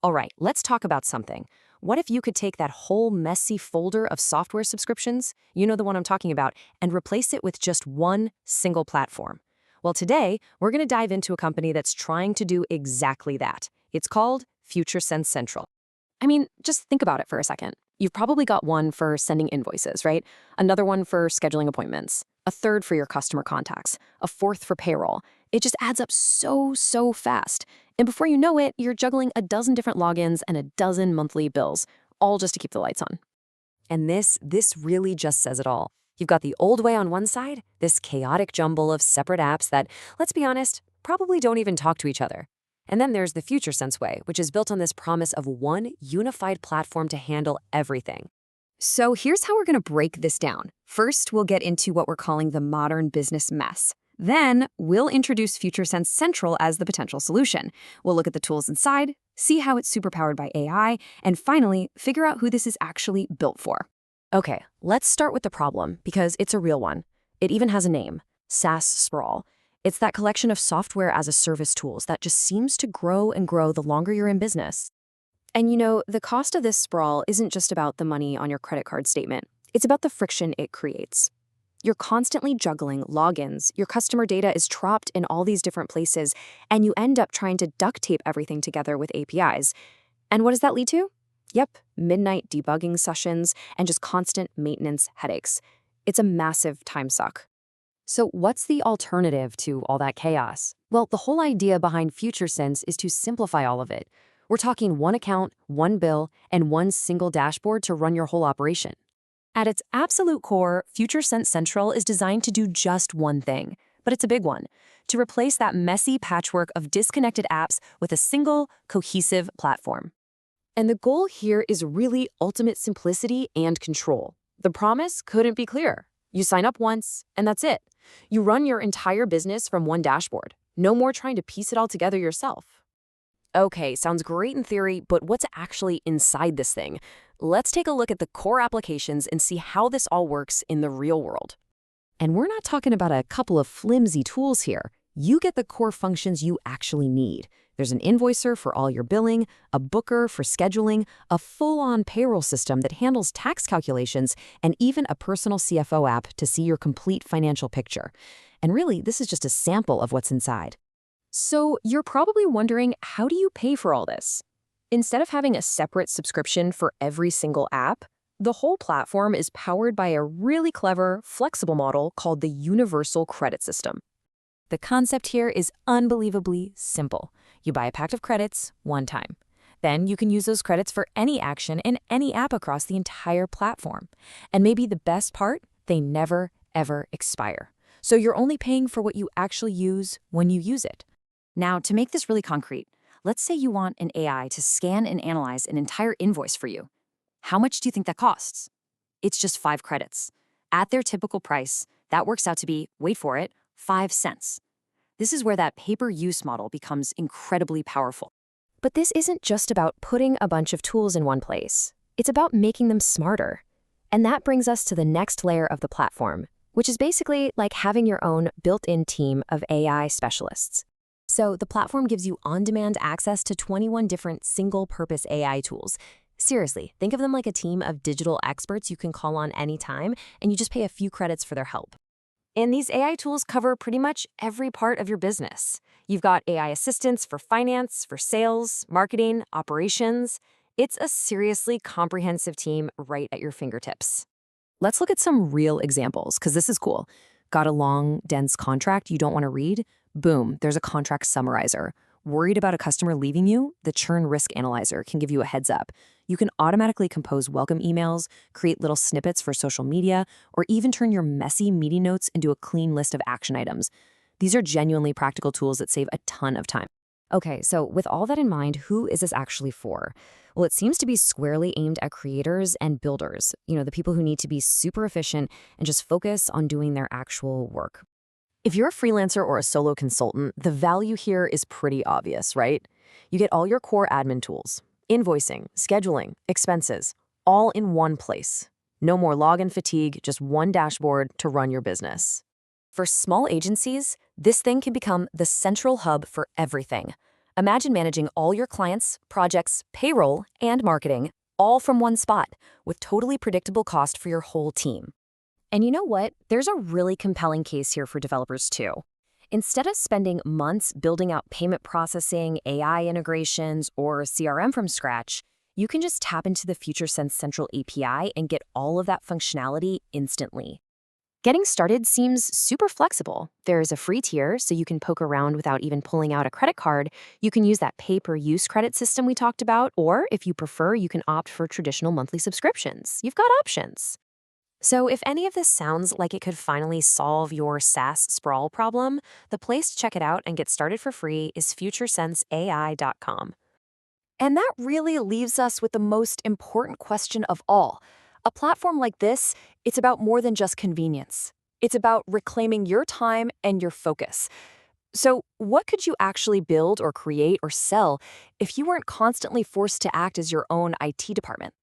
All right, let's talk about something. What if you could take that whole messy folder of software subscriptions, you know the one I'm talking about, and replace it with just one single platform? Well, today, we're going to dive into a company that's trying to do exactly that. It's called FutureSense Central. I mean, just think about it for a second. You've probably got one for sending invoices, right? Another one for scheduling appointments, a third for your customer contacts, a fourth for payroll. It just adds up so fast. And before you know it, you're juggling a dozen different logins and a dozen monthly bills, all just to keep the lights on. And this really just says it all. You've got the old way on one side, this chaotic jumble of separate apps that, let's be honest, probably don't even talk to each other. And then there's the FutureSense way, which is built on this promise of one unified platform to handle everything. So here's how we're going to break this down. First, we'll get into what we're calling the modern business mess. Then, we'll introduce FutureSense Central as the potential solution. We'll look at the tools inside, see how it's superpowered by AI, and finally, figure out who this is actually built for. Okay, let's start with the problem, because it's a real one. It even has a name, SaaS sprawl. It's that collection of software as a service tools that just seems to grow and grow the longer you're in business. And you know, the cost of this sprawl isn't just about the money on your credit card statement. It's about the friction it creates. You're constantly juggling logins, your customer data is trapped in all these different places, and you end up trying to duct tape everything together with APIs. And what does that lead to? Yep, midnight debugging sessions and just constant maintenance headaches. It's a massive time suck. So what's the alternative to all that chaos? Well, the whole idea behind FutureSense is to simplify all of it. We're talking one account, one bill, and one single dashboard to run your whole operation. At its absolute core, FutureSense Central is designed to do just one thing, but it's a big one: to replace that messy patchwork of disconnected apps with a single, cohesive platform. And the goal here is really ultimate simplicity and control. The promise couldn't be clearer. You sign up once, and that's it. You run your entire business from one dashboard. No more trying to piece it all together yourself. Okay, sounds great in theory, but what's actually inside this thing? Let's take a look at the core applications and see how this all works in the real world. And we're not talking about a couple of flimsy tools here. You get the core functions you actually need. There's an invoicer for all your billing, a booker for scheduling, a full-on payroll system that handles tax calculations, and even a personal CFO app to see your complete financial picture. And really, this is just a sample of what's inside. So you're probably wondering, how do you pay for all this? Instead of having a separate subscription for every single app, the whole platform is powered by a really clever, flexible model called the Universal Credit System. The concept here is unbelievably simple. You buy a pack of credits one time. Then you can use those credits for any action in any app across the entire platform. And maybe the best part, they never, ever expire. So you're only paying for what you actually use when you use it. Now, to make this really concrete, let's say you want an AI to scan and analyze an entire invoice for you. How much do you think that costs? It's just 5 credits. At their typical price, that works out to be, wait for it, 5 cents. This is where that pay-per-use model becomes incredibly powerful. But this isn't just about putting a bunch of tools in one place. It's about making them smarter. And that brings us to the next layer of the platform, which is basically like having your own built-in team of AI specialists. So the platform gives you on-demand access to 21 different single-purpose AI tools. Seriously, think of them like a team of digital experts you can call on anytime, and you just pay a few credits for their help. And these AI tools cover pretty much every part of your business. You've got AI assistants for finance, for sales, marketing, operations. It's a seriously comprehensive team right at your fingertips. Let's look at some real examples, because this is cool. Got a long, dense contract you don't want to read? Boom, there's a contract summarizer. Worried about a customer leaving you? The churn risk analyzer can give you a heads up. You can automatically compose welcome emails, create little snippets for social media, or even turn your messy meeting notes into a clean list of action items. These are genuinely practical tools that save a ton of time. Okay, so with all that in mind, who is this actually for? Well, it seems to be squarely aimed at creators and builders, the people who need to be super efficient and just focus on doing their actual work. If you're a freelancer or a solo consultant, the value here is pretty obvious, right? You get all your core admin tools, invoicing, scheduling, expenses, all in one place. No more login fatigue, just one dashboard to run your business. For small agencies, this thing can become the central hub for everything. Imagine managing all your clients, projects, payroll, and marketing all from one spot with totally predictable cost for your whole team. And you know what? There's a really compelling case here for developers too. Instead of spending months building out payment processing, AI integrations, or CRM from scratch, you can just tap into the FutureSense Central API and get all of that functionality instantly. Getting started seems super flexible. There's a free tier, so you can poke around without even pulling out a credit card. You can use that pay-per-use credit system we talked about, or if you prefer, you can opt for traditional monthly subscriptions. You've got options. So if any of this sounds like it could finally solve your SaaS sprawl problem, the place to check it out and get started for free is futuresenseai.com. And that really leaves us with the most important question of all. A platform like this, it's about more than just convenience. It's about reclaiming your time and your focus. So, what could you actually build or create or sell if you weren't constantly forced to act as your own IT department?